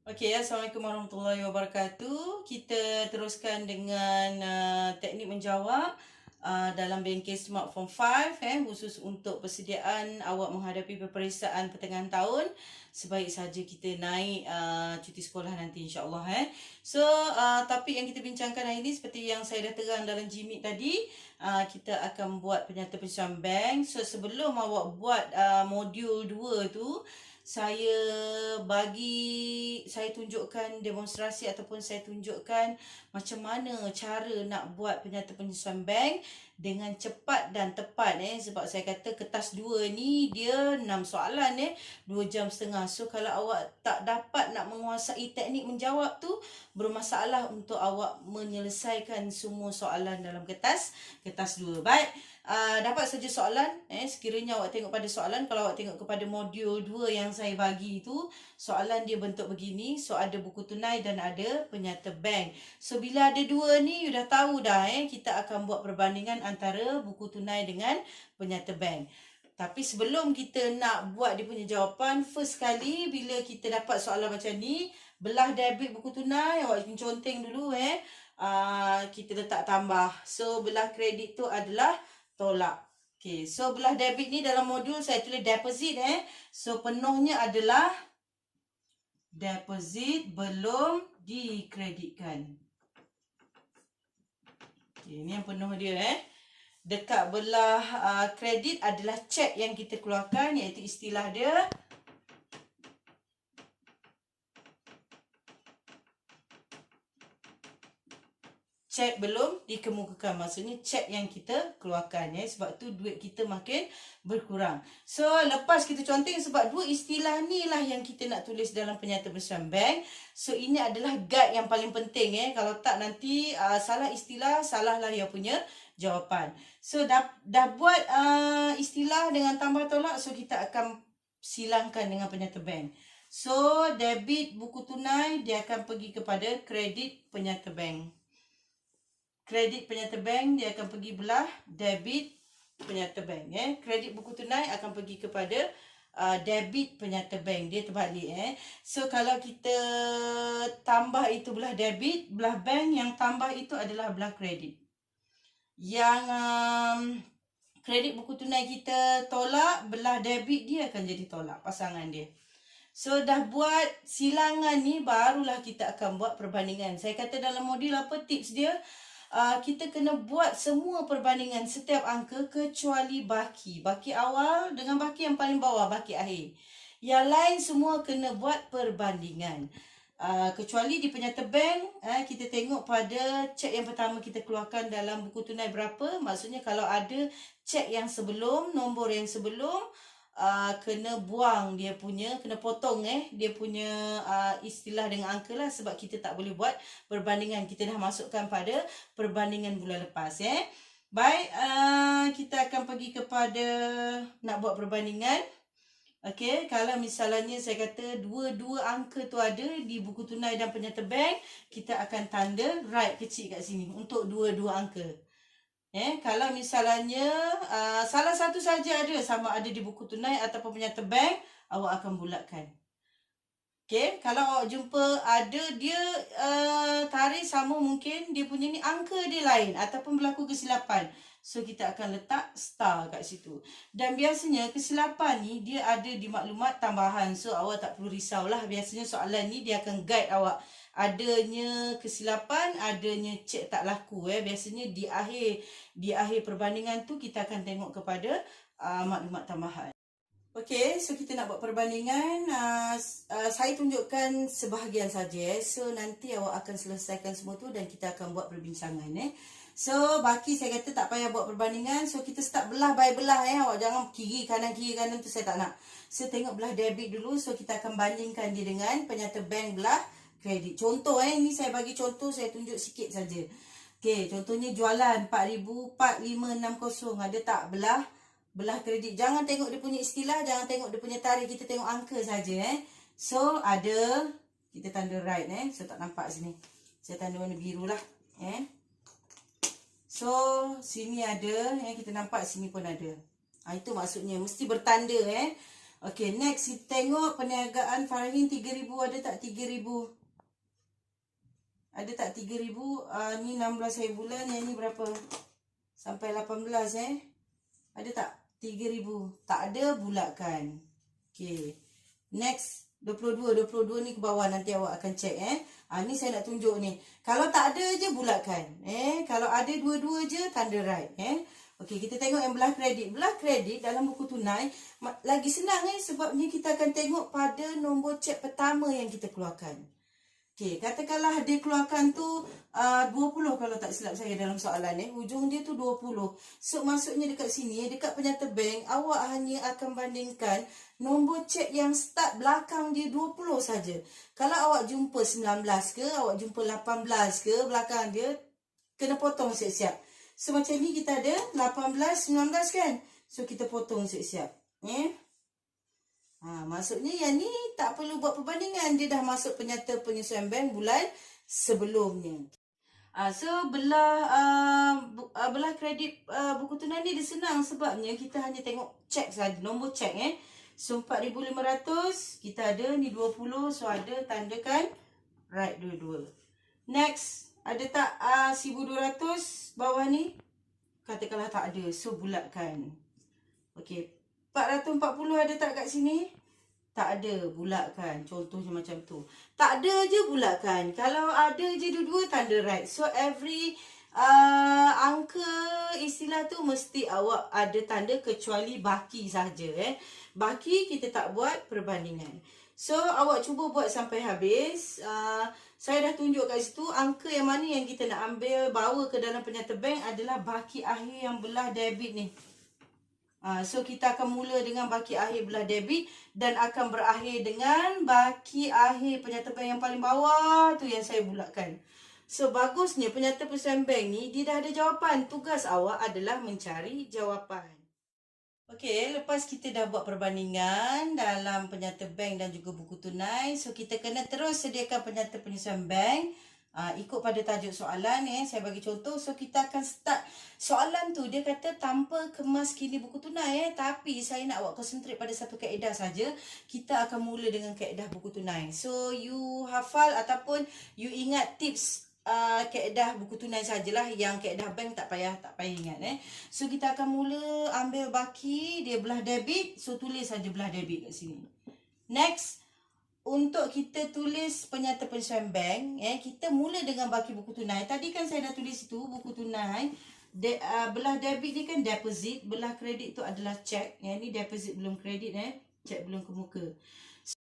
Okey, Assalamualaikum warahmatullahi wabarakatuh. Kita teruskan dengan teknik menjawab dalam bengkel Smart Form 5 khusus untuk persediaan awak menghadapi peperiksaan pertengahan tahun. Sebaik saja kita naik cuti sekolah nanti insya-Allah So, topik yang kita bincangkan hari ini seperti yang saya dah terang dalam Gmeet tadi, kita akan buat penyata pensyuaran bank. So, sebelum awak buat modul 2 tu, saya tunjukkan demonstrasi ataupun saya tunjukkan macam mana cara nak buat penyata penyesuaian bank dengan cepat dan tepat sebab saya kata kertas 2 ni dia 6 soalan 2 jam setengah. So kalau awak tak dapat nak menguasai teknik menjawab tu, bermasalah untuk awak menyelesaikan semua soalan dalam kertas 2. Baik, dapat saja soalan sekiranya awak tengok pada soalan. Kalau awak tengok kepada modul 2 yang saya bagi tu, soalan dia bentuk begini. So ada buku tunai dan ada penyata bank. So bila ada dua ni, you dah tahu dah kita akan buat perbandingan antara buku tunai dengan penyata bank. Tapi sebelum kita nak buat dia punya jawapan, first kali bila kita dapat soalan macam ni, belah debit buku tunai, awak conteng dulu kita letak tambah. So belah kredit tu adalah tolak. Okay, so belah debit ni dalam modul saya tulis deposit So penuhnya adalah deposit belum dikreditkan. Okay, ni yang penuh dia Dekat belah kredit adalah cek yang kita keluarkan, iaitu istilah dia cek belum dikemukakan. Maksudnya cek yang kita keluarkan sebab tu duit kita makin berkurang. So lepas kita conteng, sebab dua istilah ni lah yang kita nak tulis dalam penyata pensyuaran bank. So ini adalah guide yang paling penting Kalau tak nanti salah istilah, salahlah yang punya jawapan. So dah buat istilah dengan tambah tolak, so kita akan silangkan dengan penyata bank. So debit buku tunai dia akan pergi kepada kredit penyata bank. Kredit penyata bank dia akan pergi belah debit penyata bank Kredit buku tunai akan pergi kepada debit penyata bank. Dia terbalik So kalau kita tambah itu belah debit, belah bank yang tambah itu adalah belah kredit. Yang kredit buku tunai kita tolak, belah debit dia akan jadi tolak pasangan dia. So dah buat silangan ni, barulah kita akan buat perbandingan. Saya kata dalam modul apa tips dia? Kita kena buat semua perbandingan setiap angka kecuali baki. Baki awal dengan baki yang paling bawah, baki akhir. Yang lain semua kena buat perbandingan. Kecuali di penyata bank, kita tengok pada cek yang pertama kita keluarkan dalam buku tunai berapa. Maksudnya kalau ada cek yang sebelum, nombor yang sebelum, kena buang dia punya, kena potong dia punya istilah dengan angka lah, sebab kita tak boleh buat perbandingan. Kita dah masukkan pada perbandingan bulan lepas Baik, kita akan pergi kepada nak buat perbandingan. Okey, kalau misalnya saya kata dua-dua angka tu ada di buku tunai dan penyata bank, kita akan tanda right kecil kat sini untuk dua-dua angka. Kalau misalnya salah satu saja ada, sama ada di buku tunai ataupun penyata bank, awak akan bulatkan. Okey, kalau awak jumpa ada dia tarikh sama, mungkin dia punya ni angka dia lain ataupun berlaku kesilapan. So kita akan letak star kat situ. Dan biasanya kesilapan ni dia ada di maklumat tambahan. So awak tak perlu risaulah. Biasanya soalan ni dia akan guide awak. Adanya kesilapan, adanya cek tak laku biasanya di akhir perbandingan tu kita akan tengok kepada maklumat tambahan. Okey, so kita nak buat perbandingan. Saya tunjukkan sebahagian saja So nanti awak akan selesaikan semua tu dan kita akan buat perbincangan So baki saya kata tak payah buat perbandingan. So kita start belah by belah Awak jangan kiri kanan tu saya tak nak. So tengok belah debit dulu. So kita akan bandingkan dia dengan penyata bank belah kredit. Contoh ni saya bagi contoh, saya tunjuk sikit saja. Okey, contohnya jualan 4,000, 4560. Ada tak belah kredit? Jangan tengok dia punya istilah, jangan tengok dia punya tarikh, kita tengok angka saja So ada, kita tanda right So tak nampak sini. Saya tanda warna biru lah So sini ada kita nampak sini pun ada. Itu maksudnya mesti bertanda Okey, next kita tengok perniagaan Farahin 3,000, ada tak 3,000? Ada tak 3,000? Ni 16 hari bulan, yang ni berapa? Sampai 18 Ada tak 3,000? Tak ada, bulatkan. Okey. Next 22 ni ke bawah, nanti awak akan cek ni saya nak tunjuk ni. Kalau tak ada je bulatkan. Kalau ada dua-dua je tanda right Okey, kita tengok yang belah kredit. Belah kredit dalam buku tunai lagi senang sebabnya kita akan tengok pada nombor cek pertama yang kita keluarkan. Okey, katakanlah dia keluarkan tu 20 kalau tak silap saya dalam soalan hujung dia tu 20. So maksudnya dekat sini, dekat penyata bank, awak hanya akan bandingkan nombor cek yang start belakang dia 20 saja. Kalau awak jumpa 19 ke, awak jumpa 18 ke belakang dia, kena potong siap-siap. So macam ni kita ada 18, 19 kan? So kita potong siap-siap. Maksudnya yang ni tak perlu buat perbandingan. Dia dah masuk penyata penyesuaian bank bulan sebelumnya. So belah kredit buku tunai ni dia senang sebabnya kita hanya tengok cek saja, nombor cek So 4,500 kita ada ni 20, so ada tandakan right dua-dua. Next, ada tak 1,200 bawah ni? Katakanlah tak ada, so bulatkan. Okey, 440 ada tak kat sini? Tak ada, bulatkan. Contohnya macam tu. Tak ada je, bulatkan. Kalau ada je dua-dua, tanda right. So every angka istilah tu mesti awak ada tanda kecuali baki saja Baki kita tak buat perbandingan. So awak cuba buat sampai habis. Saya dah tunjuk kat situ angka yang mana yang kita nak ambil bawa ke dalam penyata bank adalah baki akhir yang belah debit ni. So kita akan mula dengan baki akhir belah debit dan akan berakhir dengan baki akhir penyata bank yang paling bawah tu yang saya bulatkan. So bagusnya penyata penyesuaian bank ni dia dah ada jawapan. Tugas awak adalah mencari jawapan. Okey, lepas kita dah buat perbandingan dalam penyata bank dan juga buku tunai, so kita kena terus sediakan penyata penyesuaian bank ikut pada tajuk soalan saya bagi contoh. So kita akan start soalan tu, dia kata tanpa kemas kini buku tunai tapi saya nak awak konsentrate pada satu kaedah saja. Kita akan mula dengan kaedah buku tunai. So you hafal ataupun you ingat tips kaedah buku tunai sajalah, yang kaedah bank tak payah ingat So kita akan mula ambil baki dia belah debit, so tulis saja belah debit kat sini. Next, untuk kita tulis penyata penyesuaian bank kita mula dengan baki buku tunai. Tadi kan saya dah tulis itu buku tunai. Belah debit ni kan deposit, belah kredit tu adalah cek. Ni deposit belum kredit cek belum ke muka.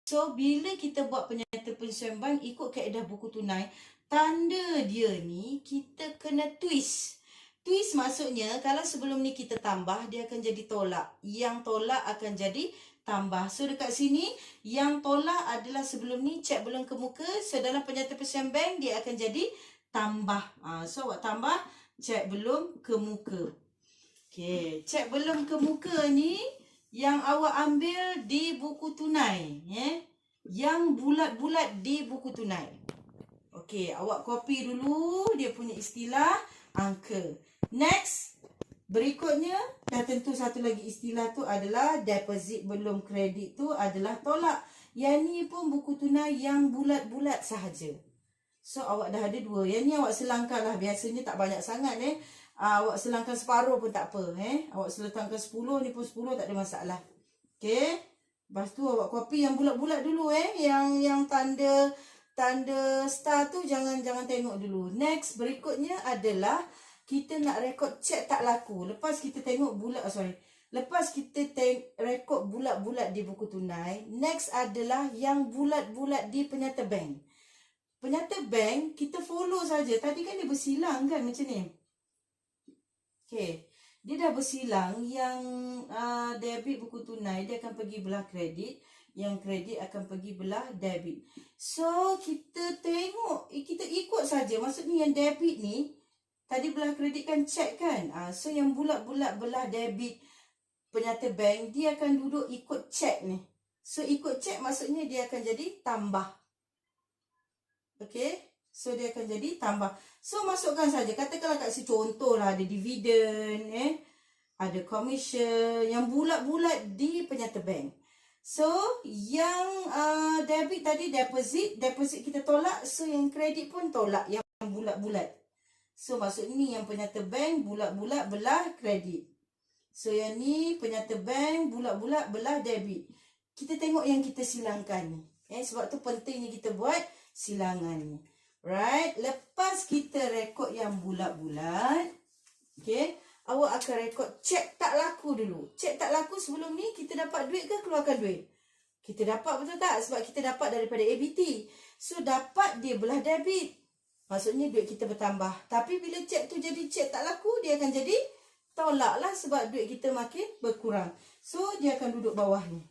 So bila kita buat penyata penyesuaian bank ikut kaedah buku tunai, tanda dia ni kita kena twist. Twist maksudnya kalau sebelum ni kita tambah, dia akan jadi tolak. Yang tolak akan jadi tambah. So dekat sini yang tolak adalah sebelum ni cek belum ke muka. So dalam penyata penyesuaian bank dia akan jadi tambah. So awak tambah cek belum ke muka. Okey, cek belum ke muka ni yang awak ambil di buku tunai yang bulat-bulat di buku tunai. Okey, awak copy dulu dia punya istilah angka. Next, berikutnya dah tentu satu lagi istilah tu adalah deposit belum kredit tu adalah tolak. Yang ni pun buku tunai yang bulat-bulat sahaja. So awak dah ada dua. Yang ni awak selangkan lah, biasanya tak banyak sangat awak selangkan separuh pun tak apa Awak selangkan 10 ni pun 10 tak ada masalah. Okey. Lepas tu awak copy yang bulat-bulat dulu yang tanda star tu jangan tengok dulu. Next, berikutnya adalah kita nak rekod cek tak laku. Lepas kita tengok lepas kita rekod bulat-bulat di buku tunai, next adalah yang bulat-bulat di penyata bank. Penyata bank kita follow saja. Tadi kan dia bersilang kan macam ni. Okey. Dia dah bersilang yang debit buku tunai dia akan pergi belah kredit, yang kredit akan pergi belah debit. So kita tengok, kita ikut saja. Maksudnya yang debit ni tadi belah kredit kan cek kan. So yang bulat-bulat belah debit penyata bank dia akan duduk ikut cek ni. So ikut cek maksudnya dia akan jadi tambah. Okey. So dia akan jadi tambah. So masukkan saja. Katakanlah kat sini contohlah ada dividen ada commission yang bulat-bulat di penyata bank. So yang debit tadi deposit kita tolak. So yang kredit pun tolak yang bulat-bulat. So maksud ni yang penyata bank bulat-bulat belah kredit. So yang ni penyata bank bulat-bulat belah debit. Kita tengok yang kita silangkan ni. Sebab tu pentingnya kita buat silangan ni. Right. Lepas kita rekod yang bulat-bulat. Okay. Awak akan rekod cek tak laku dulu. Cek tak laku sebelum ni kita dapat duit ke keluarkan duit? Kita dapat, betul tak? Sebab kita dapat daripada ABT. So dapat dia belah debit. Maksudnya duit kita bertambah. Tapi bila cek tu jadi cek tak laku, dia akan jadi tolak lah sebab duit kita makin berkurang. So dia akan duduk bawah ni.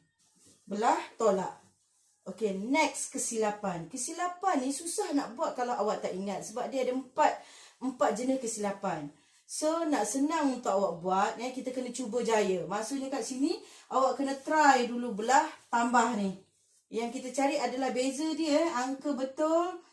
Belah tolak. Okay, next kesilapan. Kesilapan ni susah nak buat kalau awak tak ingat. Sebab dia ada empat jenis kesilapan. So, nak senang untuk awak buat, kita kena cuba jaya. Maksudnya kat sini, awak kena try dulu belah tambah ni. Yang kita cari adalah beza dia, angka betul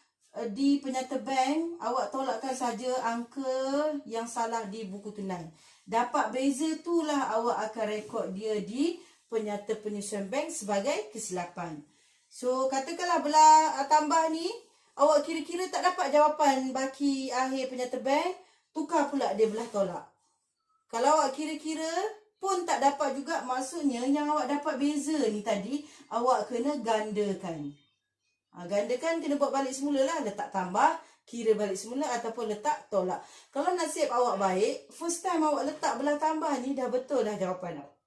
di penyata bank. Awak tolakkan saja angka yang salah di buku tunai. Dapat beza itulah awak akan rekod dia di penyata penyusuan bank sebagai kesilapan. So, katakanlah belah tambah ni, awak kira-kira tak dapat jawapan baki akhir penyata bank. Tukar pula dia belah tolak. Kalau awak kira-kira pun tak dapat juga, maksudnya yang awak dapat beza ni tadi, awak kena gandakan. Gandakan kena buat balik semula lah. Letak tambah, kira balik semula ataupun letak tolak. Kalau nasib awak baik, first time awak letak belah tambah ni dah betul dah jawapan awak.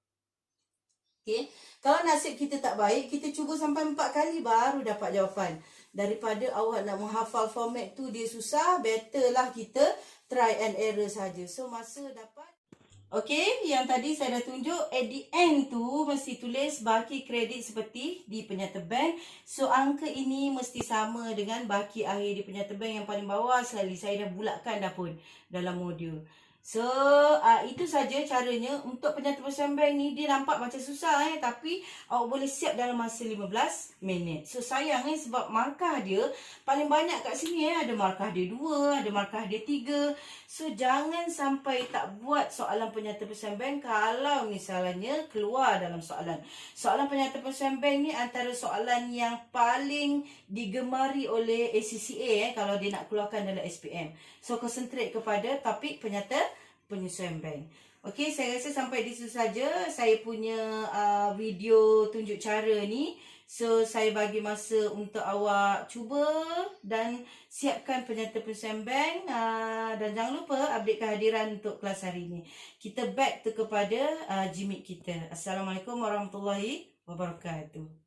Okay. Kalau nasib kita tak baik, kita cuba sampai 4 kali baru dapat jawapan. Daripada awak nak menghafal format tu dia susah, better lah kita try and error saja. So masa dapat. Okay, yang tadi saya dah tunjuk at the end tu mesti tulis baki kredit seperti di penyata bank. So angka ini mesti sama dengan baki akhir di penyata bank yang paling bawah sekali. Saya dah bulatkan dah pun dalam modul. So, itu saja caranya. Untuk penyata penyusuan bank ni, dia nampak macam susah tapi awak boleh siap dalam masa 15 minit. So, sayang sebab markah dia paling banyak kat sini ada markah dia 2, ada markah dia 3. So, jangan sampai tak buat soalan penyata penyusuan bank kalau misalnya keluar dalam soalan. Soalan penyata penyusuan bank ni antara soalan yang paling digemari oleh ACCA kalau dia nak keluarkan dalam SPM. So, concentrate kepada topik penyata penyusuan bank. Okey, saya rasa sampai di situ saja saya punya video tunjuk cara ni. So, saya bagi masa untuk awak cuba dan siapkan penyata penyusuan bank. Dan jangan lupa update kehadiran untuk kelas hari ini. Kita back to kepada Gmeet kita. Assalamualaikum warahmatullahi wabarakatuh.